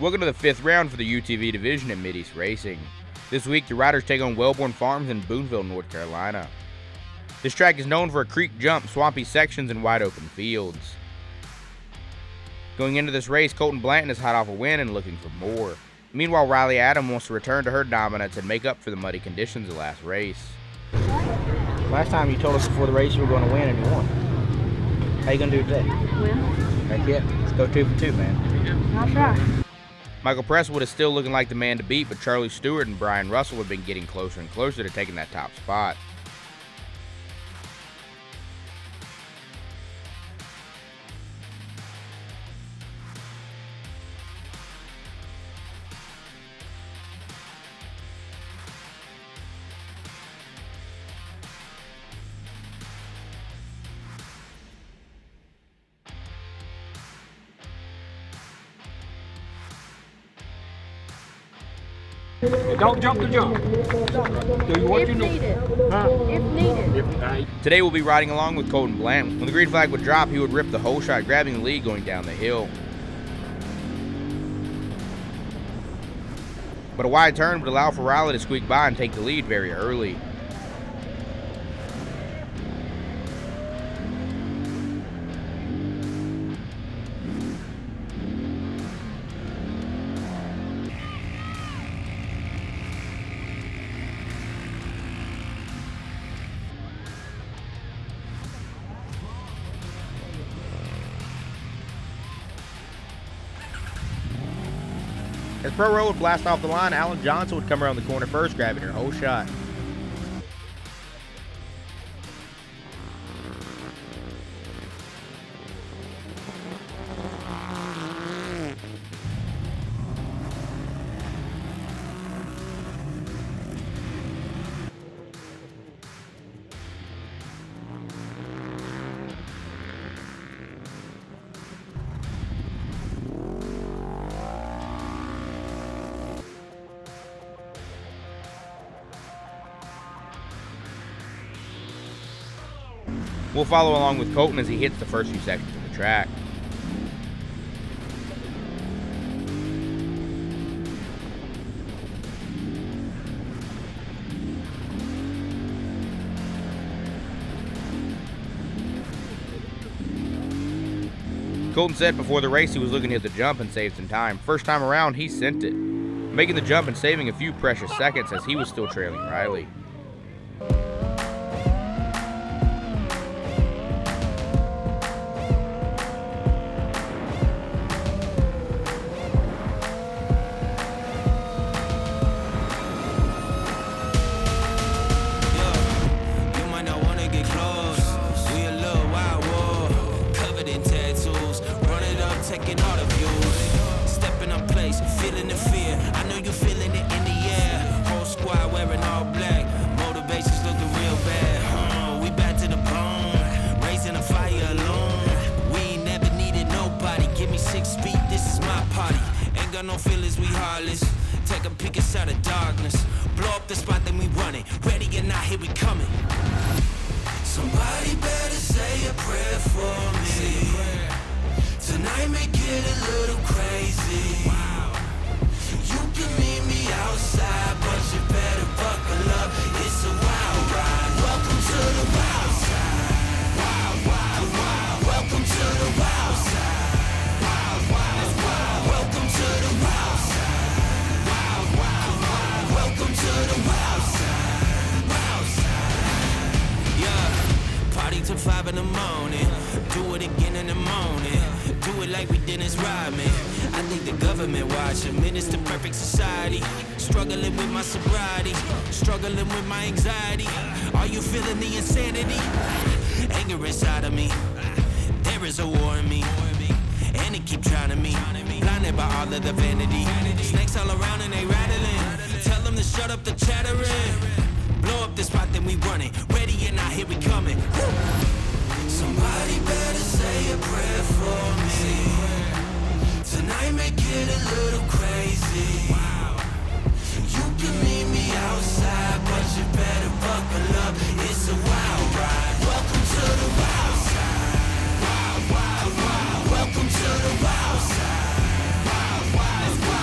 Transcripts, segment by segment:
Welcome to the 5th round for the UTV division at MidEast Racing. This week, the riders take on Welborn Farms in Boonville, North Carolina. This track is known for a creek jump, swampy sections, and wide open fields. Going into this race, Colton Blanton is hot off a win and looking for more. Meanwhile, Riley Adam wants to return to her dominance and make up for the muddy conditions of last race. Last time you told us before the race you were going to win and you won. How you going to do today? Win. Heck yeah. Let's go 2 for 2, man. I'll try. Michael Preswood is still looking like the man to beat, but Charlie Stewart and Bryon Russel have been getting closer and closer to taking that top spot. Don't jump the jump. Do what you needed. Huh? If needed. Today we'll be riding along with Colton Blanton. When the green flag would drop, he would rip the whole shot, grabbing the lead going down the hill. But a wide turn would allow for Riley to squeak by and take the lead very early. As Pro Row would blast off the line, Alan Johnson would come around the corner first, grabbing her whole shot. We'll follow along with Colton as he hits the first few sections of the track. Colton said before the race he was looking to hit the jump and save some time. First time around, he sent it, making the jump and saving a few precious seconds as he was still trailing Riley. Taking all the views, stepping up place, feeling the fear. I know you feeling it in the air. Whole squad wearing all black, motivation's looking real bad. We back to the bone, raising a fire alone. We ain't never needed nobody. Give me 6 feet, this is my party. Ain't got no feelings, we heartless. Take a peek inside the darkness. Blow up the spot, then we run it. Ready or not, here we coming. Somebody better say a prayer for me. Tonight may get a little crazy. Wow. You can meet me outside, but you better buckle up. It's a wild ride. Welcome to the wild side. Wild, wild, wild. Welcome to the wild side. Wild, wild, wild. Welcome to the wild side. Wild, wild, wild. Welcome to the wild side. Wild side. Yeah. Party till 5 in the morning. Do it again in the morning. Do it like we didn't ride, man. I think the government watching. Man, it's the perfect society. Struggling with my sobriety. Struggling with my anxiety. Are you feeling the insanity? Anger inside of me. There is a war in me. And it keep drowning me. Blinded by all of the vanity. Snakes all around and they rattling. Tell them to shut up the chattering. Blow up the spot, then we running. Ready or not, here we coming. Somebody better say a prayer for me. Tonight may get a little crazy. Wow. You can meet me outside, but you better buckle up. It's a wild ride. Welcome to the wild side. Wild, wild, wild. Welcome to the wild side. Wild, wild, wild.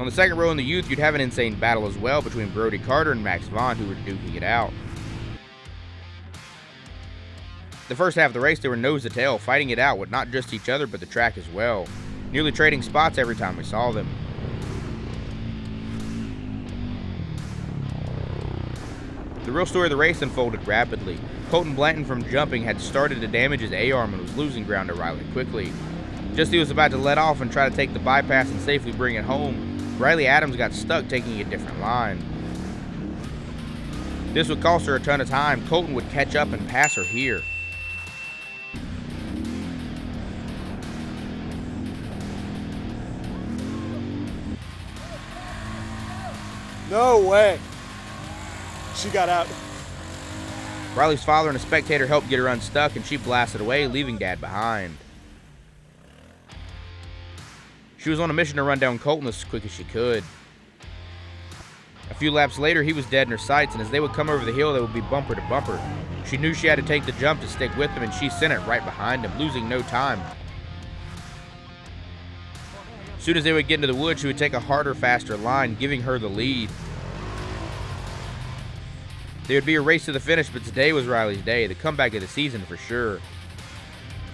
On the second row in the youth, you'd have an insane battle as well between Brody Carter and Max Vaughn, who were duking it out. The first half of the race, they were nose to tail, fighting it out with not just each other, but the track as well, nearly trading spots every time we saw them. The real story of the race unfolded rapidly. Colton Blanton from jumping had started to damage his A-arm and was losing ground to Riley quickly. Just as he was about to let off and try to take the bypass and safely bring it home, Riley Adams got stuck taking a different line. This would cost her a ton of time. Colton would catch up and pass her here. No way. She got out. Riley's father and a spectator helped get her unstuck, and she blasted away, leaving Dad behind. She was on a mission to run down Colton as quick as she could. A few laps later, he was dead in her sights, and as they would come over the hill, they would be bumper to bumper. She knew she had to take the jump to stick with him, and she sent it right behind him, losing no time. As soon as they would get into the woods, she would take a harder, faster line, giving her the lead. There would be a race to the finish, but today was Riley's day, the comeback of the season for sure.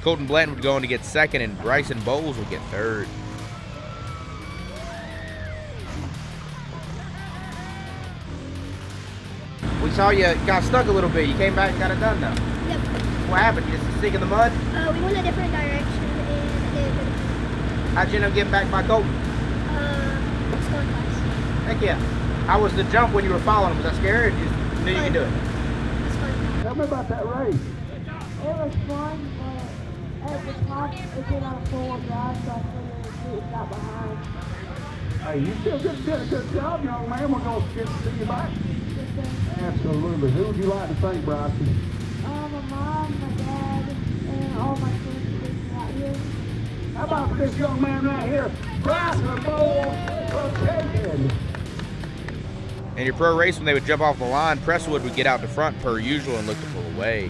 Colton Blanton would go on to get second, and Bryson Bowles would get third. We saw you got stuck a little bit. You came back and got it done though. Yep. What happened? You just stick in the mud? We went a different direction and How'd you end up getting back by Colton? it's going fast. Heck yeah. How was the jump when you were following him? Was that scary or you just knew you could do it? It's fun. Tell me about that race. It was fun, but at the top, it did on a full drive, so I couldn't got behind. Hey, you still did a good job, young man. We're going to see you back. Absolutely. Who would you like to thank, Bryson? My mom, my dad, and all my friends out here. How about this young man right here? Bryson Bowles. In your pro race, when they would jump off the line, Preswood would get out to front per usual and look to pull away.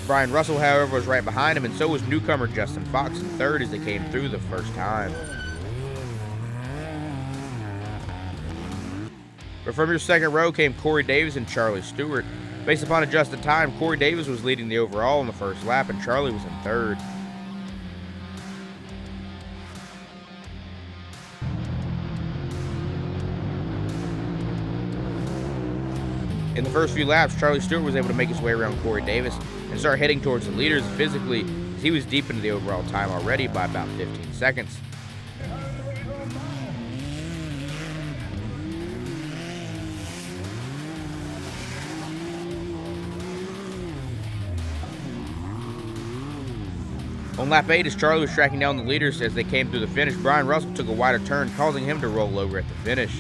Bryon Russel, however, was right behind him, and so was newcomer Justin Fox in third as they came through the first time. But from your second row came Corey Davis and Charlie Stewart. Based upon adjusted time, Corey Davis was leading the overall in the first lap, and Charlie was in third. In the first few laps, Charlie Stewart was able to make his way around Corey Davis and start heading towards the leaders physically, as he was deep into the overall time already by about 15 seconds. On lap 8, as Charlie was tracking down the leaders as they came through the finish, Bryon Russel took a wider turn, causing him to roll over at the finish.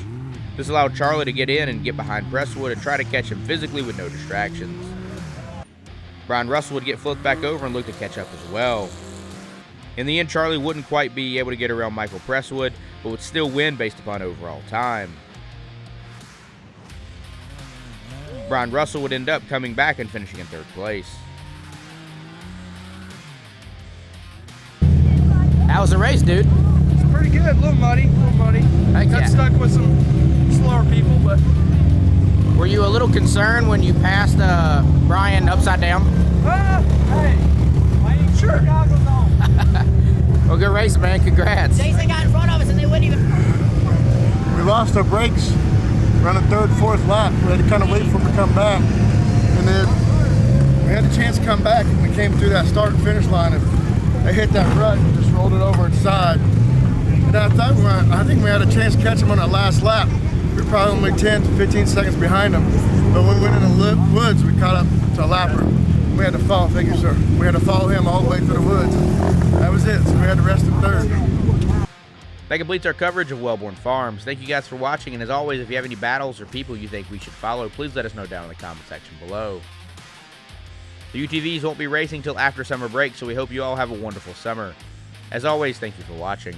This allowed Charlie to get in and get behind Preswood and try to catch him physically with no distractions. Bryon Russel would get flipped back over and look to catch up as well. In the end, Charlie wouldn't quite be able to get around Michael Preswood, but would still win based upon overall time. Bryon Russel would end up coming back and finishing in third place. How was the race, dude? It's pretty good. A little muddy. Heck Got yeah. stuck with some slower people, but Were you a little concerned when you passed Bryon upside down? hey, I ain't sure. Well, good race, man. Congrats. They got in front of us and they wouldn't even. We lost our brakes around the third, fourth lap. We had to kind of wait for them to come back. And then we had a chance to come back, and we came through that start and finish line, and they hit that rut and just rolled it over its side. And I think we had a chance to catch them on that last lap. We were probably only 10 to 15 seconds behind them. But when we went in the woods, we caught up to a lapper. We had to follow, thank you, sir. We had to follow him all the way through the woods. That was it, so we had to rest in third. That completes our coverage of Welborn Farms. Thank you guys for watching, and as always, if you have any battles or people you think we should follow, please let us know down in the comment section below. The UTVs won't be racing till after summer break, so we hope you all have a wonderful summer. As always, thank you for watching.